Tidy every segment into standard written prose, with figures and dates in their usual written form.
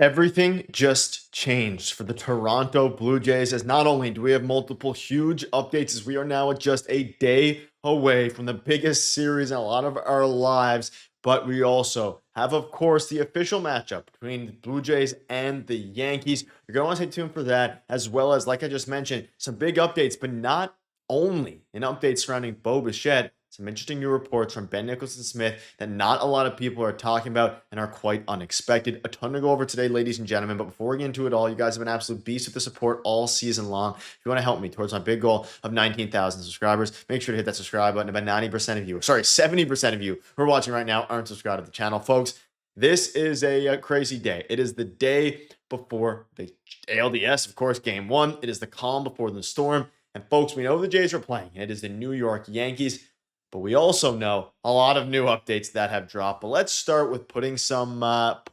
Everything just changed for the Toronto Blue Jays, as not only do we have multiple huge updates, as we are now just a day away from the biggest series in a lot of our lives, but we also have, of course, the official matchup between the Blue Jays and the Yankees. You're going to want to stay tuned for that, as well as, like I just mentioned, some big updates, but not only an update surrounding Bichette. Some interesting new reports from Ben Nicholson Smith that not a lot of people are talking about and are quite unexpected. A ton to go over today, ladies and gentlemen. But before we get into it all, you guys have been absolute beasts with the support all season long. If you want to help me towards my big goal of 19,000 subscribers, make sure to hit that subscribe button. About 90% of you, 70% of you who are watching right now aren't subscribed to the channel. Folks, this is a crazy day. It is the day before the ALDS, of course, game one. It is the calm before the storm. And folks, we know the Jays are playing. It is the New York Yankees. But we also know a lot of new updates that have dropped. But let's start with putting some,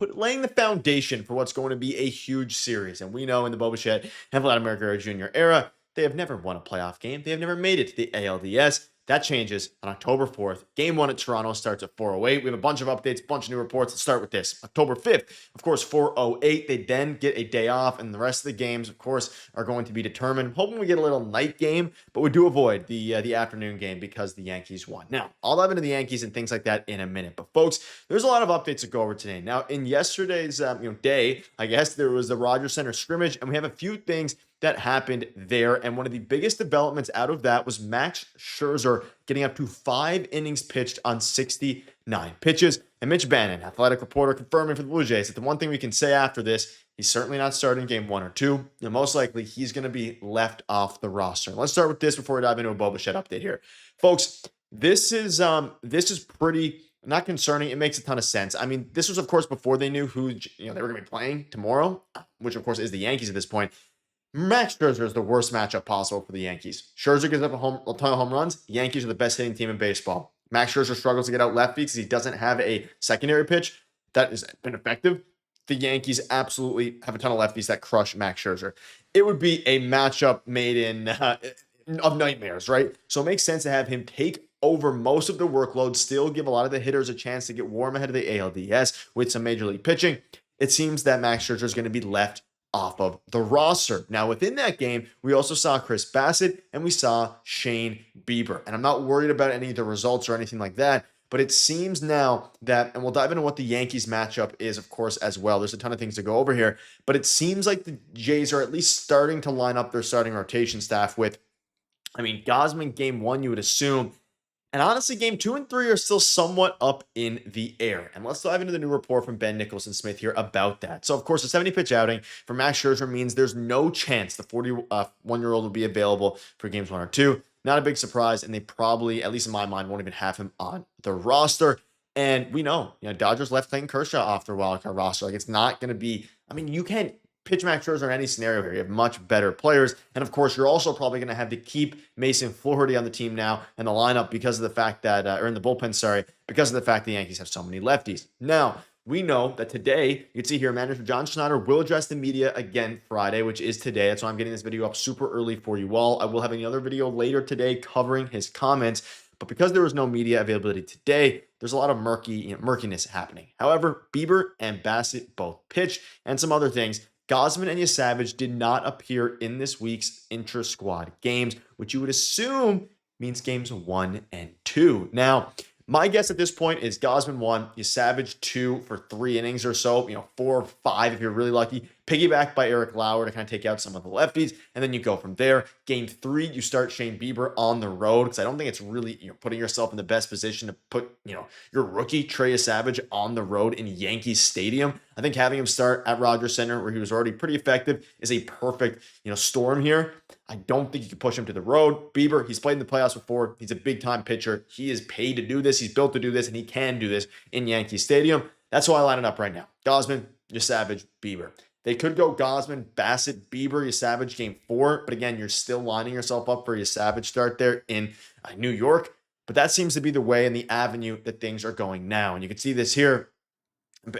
laying the foundation for what's going to be a huge series. And we know in the Bichette and Vladimir Guerrero Jr. era, they have never won a playoff game. They have never made it to the ALDS. That changes on October 4th. Game one at Toronto starts at 4:08. We have a bunch of updates, a bunch of new reports. Let's start with this. October 5th, of course, 4:08. They then get a day off, and the rest of the games, of course, are going to be determined. Hoping we get a little night game, but we do avoid the afternoon game because the Yankees won. Now, I'll dive into the Yankees and things like that in a minute. But folks, there's a lot of updates to go over today. Now, in yesterday's day, I guess there was the Rogers Center scrimmage, and we have a few things that happened there. And one of the biggest developments out of that was Max Scherzer getting up to 5 innings pitched on 69 pitches. And Mitch Bannon, athletic reporter, confirming for the Blue Jays that the one thing we can say after this, he's certainly not starting game 1 or 2. And most likely he's going to be left off the roster. Let's start with this before we dive into a Bichette update here. Folks, this is pretty not concerning. It makes a ton of sense. I mean, this was, of course, before they knew who they were going to be playing tomorrow, which, of course, is the Yankees at this point. Max Scherzer is the worst matchup possible for the Yankees. Scherzer gives up a ton of home runs. Yankees are the best hitting team in baseball. Max Scherzer struggles to get out lefty because he doesn't have a secondary pitch that has been effective. The Yankees absolutely have a ton of lefties that crush Max Scherzer. It would be a matchup made in of nightmares, right? So it makes sense to have him take over most of the workload, still give a lot of the hitters a chance to get warm ahead of the ALDS with some major league pitching. It seems that Max Scherzer is going to be left off of the roster. Now, within that game, we also saw Chris Bassett and we saw Shane Bieber. And I'm not worried about any of the results or anything like that, but it seems now that, and we'll dive into what the Yankees matchup is, of course, as well. There's a ton of things to go over here, but it seems like the Jays are at least starting to line up their starting rotation staff with, Gausman game 1, you would assume. And honestly, game 2 and 3 are still somewhat up in the air. And let's dive into the new report from Ben Nicholson Smith here about that. So, of course, a 70-pitch outing for Max Scherzer means there's no chance the 41-year-old will be available for games 1 or 2. Not a big surprise, and they probably, at least in my mind, won't even have him on the roster. And we know, Dodgers left Clayton Kershaw off their wildcard roster. Like, it's not going to be, you can't pitch Max Scherzer in any scenario here. You have much better players. And of course, you're also probably going to have to keep Mason Flaherty on the team now in the lineup because of the fact that, or in the bullpen, because of the fact the Yankees have so many lefties. Now, we know that today, you can see here, manager John Schneider will address the media again Friday, which is today. That's why I'm getting this video up super early for you all. I will have another video later today covering his comments. But because there was no media availability today, there's a lot of murkiness happening. However, Bieber and Bassett both pitched and some other things. Gausman and Savage did not appear in this week's intra-squad games, which you would assume means games 1 and 2. Now, my guess at this point is Gausman 1, Savage 2 for 3 innings or so, 4 or 5 if you're really lucky. Piggybacked by Eric Lauer to kind of take out some of the lefties, and then you go from there. Game 3, you start Shane Bieber on the road because I don't think it's really putting yourself in the best position to put your rookie Trey Savage on the road in Yankee Stadium. I think having him start at Rogers Center, where he was already pretty effective, is a perfect storm here. I don't think you can push him to the road. Bieber, he's played in the playoffs before. He's a big-time pitcher. He is paid to do this. He's built to do this, and he can do this in Yankee Stadium. That's why I line it up right now. Gausman, Savage, Bieber. They could go Gausman, Bassett, Bieber, Savage game 4. But again, you're still lining yourself up for Savage start there in New York. But that seems to be the way and the avenue that things are going now. And you can see this here.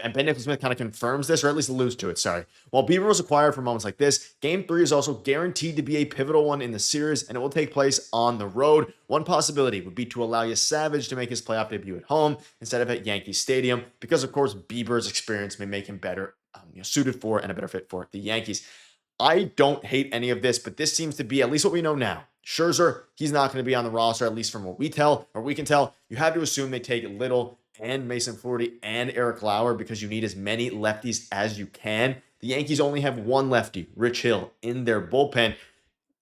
And Ben Nicholson Smith kind of confirms this, or at least alludes to it, While Bieber was acquired for moments like this, Game 3 is also guaranteed to be a pivotal one in the series, and it will take place on the road. One possibility would be to allow Savage to make his playoff debut at home instead of at Yankee Stadium, because, of course, Bieber's experience may make him better suited for and a better fit for the Yankees. I don't hate any of this, but this seems to be at least what we know now. Scherzer, he's not going to be on the roster, at least from what we can tell. You have to assume they take Little and Mason Flaherty and Eric Lauer because you need as many lefties as you can. The Yankees only have one lefty, Rich Hill, in their bullpen.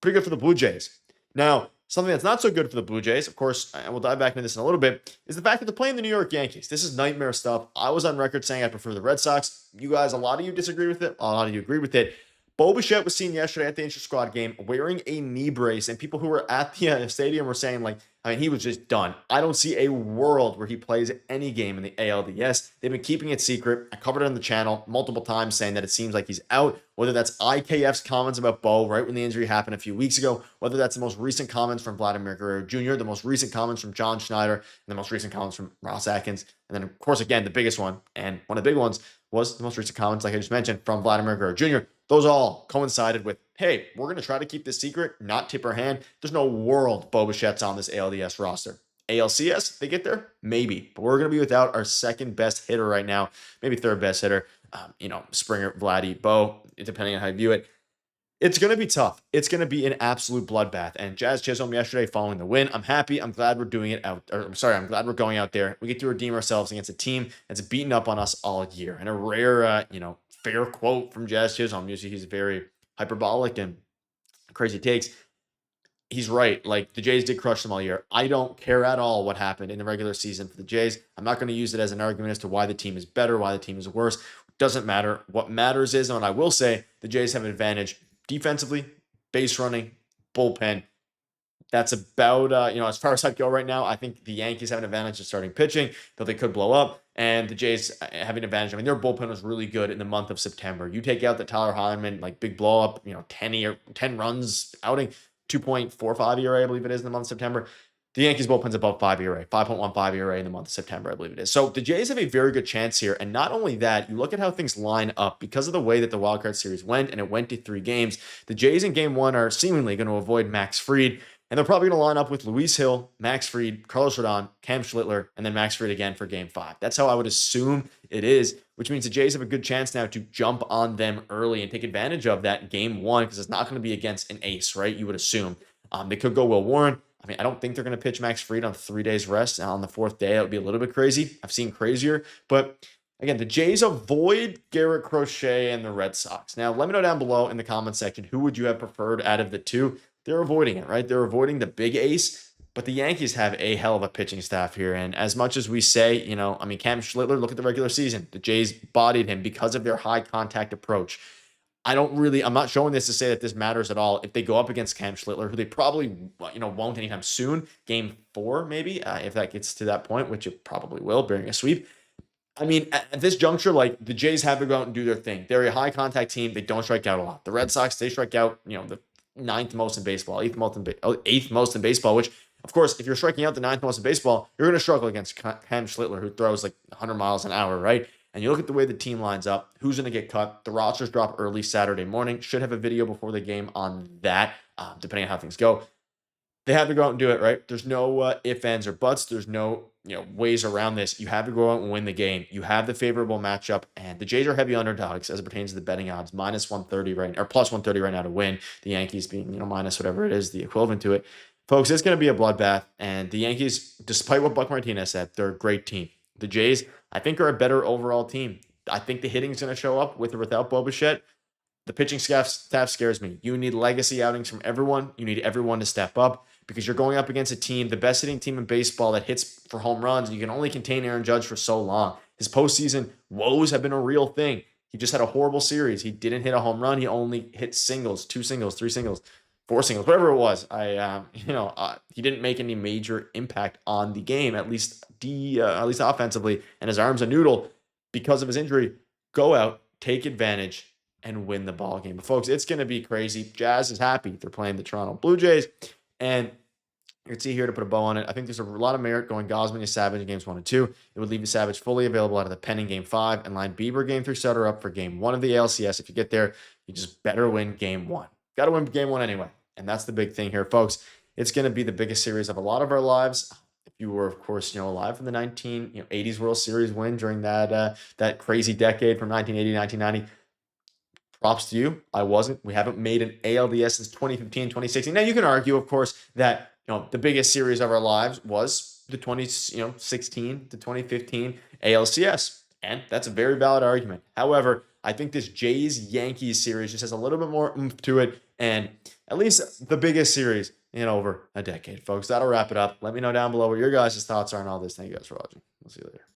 Pretty good for the Blue Jays. Now, something that's not so good for the Blue Jays, of course, and we'll dive back into this in a little bit, is the fact that they're playing the New York Yankees. This is nightmare stuff. I was on record saying I prefer the Red Sox. You guys, a lot of you disagree with it. A lot of you agree with it. Bichette was seen yesterday at the intra-squad game wearing a knee brace, and people who were at the stadium were saying, he was just done. I don't see a world where he plays any game in the ALDS. They've been keeping it secret. I covered it on the channel multiple times saying that it seems like he's out, whether that's IKF's comments about Bo right when the injury happened a few weeks ago, whether that's the most recent comments from Vladimir Guerrero Jr., the most recent comments from John Schneider, and the most recent comments from Ross Atkins. And then, of course, again, the biggest one, and one of the big ones, was the most recent comments, like I just mentioned, from Vladimir Guerrero Jr. Those all coincided with, hey, we're going to try to keep this secret, not tip our hand. There's no world Bichette's on this ALDS roster. ALCS, they get there? Maybe. But we're going to be without our second best hitter right now, maybe third best hitter. Springer, Vladdy, Bo, depending on how you view it. It's going to be tough. It's going to be an absolute bloodbath. And Jazz Chisholm yesterday following the win. I'm happy. I'm glad we're doing it out. I'm glad we're going out there. We get to redeem ourselves against a team that's beaten up on us all year. And a rare, fair quote from Jazz Chisholm. Usually he's very hyperbolic and crazy takes. He's right. Like, the Jays did crush them all year. I don't care at all what happened in the regular season for the Jays. I'm not going to use it as an argument as to why the team is better, why the team is worse. It doesn't matter. What matters is, and I will say, the Jays have an advantage defensively, base running, bullpen. That's about, as far as I go right now, I think the Yankees have an advantage of starting pitching, though they could blow up, and the Jays have an advantage. I mean, their bullpen was really good in the month of September. You take out the Tyler Heineman, big blow up, 10 runs outing, 2.45 ERA, I believe it is, in the month of September. The Yankees bullpen's above 5 ERA, 5.15 ERA in the month of September, I believe it is. So the Jays have a very good chance here. And not only that, you look at how things line up because of the way that the wildcard series went, and it went to 3 games. The Jays in game 1 are seemingly going to avoid Max Fried, and they're probably going to line up with Luis Hill, Max Fried, Carlos Rodon, Cam Schlittler, and then Max Fried again for game 5. That's how I would assume it is, which means the Jays have a good chance now to jump on them early and take advantage of that in game 1, because it's not going to be against an ace, right? You would assume. They could go Will Warren. I don't think they're going to pitch Max Fried on 3 days rest. On the 4th day, that would be a little bit crazy. I've seen crazier. But again, the Jays avoid Garrett Crochet and the Red Sox. Now, let me know down below in the comment section, who would you have preferred out of the two? They're avoiding it, right? They're avoiding the big ace. But the Yankees have a hell of a pitching staff here. And as much as we say, Cam Schlittler, look at the regular season. The Jays bodied him because of their high contact approach. I'm not showing this to say that this matters at all. If they go up against Cam Schlittler, who they probably, won't anytime soon, game 4, maybe, if that gets to that point, which it probably will, bearing a sweep. At this juncture, the Jays have to go out and do their thing. They're a high contact team. They don't strike out a lot. The Red Sox, they strike out, the 9th most in baseball, 8th most in baseball, which, of course, if you're striking out the 9th most in baseball, you're going to struggle against Cam Schlittler, who throws 100 miles an hour, right? And you look at the way the team lines up, who's going to get cut. The rosters drop early Saturday morning. Should have a video before the game on that, depending on how things go. They have to go out and do it, right? There's no ifs, ands, or buts. There's no ways around this. You have to go out and win the game. You have the favorable matchup, and the Jays are heavy underdogs as it pertains to the betting odds. Minus 130 right, or plus 130 right now to win. The Yankees being minus whatever it is, the equivalent to it. Folks, it's going to be a bloodbath, and the Yankees, despite what Buck Martinez said, they're a great team. The Jays, I think, are a better overall team. I think the hitting is going to show up with or without Bichette. The pitching staff scares me. You need legacy outings from everyone. You need everyone to step up because you're going up against a team, the best hitting team in baseball that hits for home runs. You can only contain Aaron Judge for so long. His postseason woes have been a real thing. He just had a horrible series. He didn't hit a home run. He only hit singles, 2 singles, 3 singles, 4 singles, whatever it was. He didn't make any major impact on the game, at least offensively, and his arm's a noodle because of his injury. Go out, take advantage, and win the ball game. But folks, it's going to be crazy. Jazz is happy. They're playing the Toronto Blue Jays, and you can see here to put a bow on it. I think there's a lot of merit going Gausman to Savage in games 1 and 2. It would leave you Savage fully available out of the pen in game 5 and line Bieber game 3 Sutter up for game 1 of the ALCS. If you get there, you just better win game 1. Got to win game 1 anyway. And that's the big thing here, folks. It's going to be the biggest series of a lot of our lives. you were, of course, alive for the 1980s World Series win during that crazy decade from 1980 to 1990. Props to you. I wasn't. We haven't made an ALDS since 2015, 2016. Now you can argue, of course, that the biggest series of our lives was the 2016 to 2015 ALCS, and that's a very valid argument. However, I think this Jays Yankees series just has a little bit more oomph to it, and at least the biggest series in over a decade, folks. That'll wrap it up. Let me know down below what your guys' thoughts are on all this. Thank you guys for watching. We'll see you later.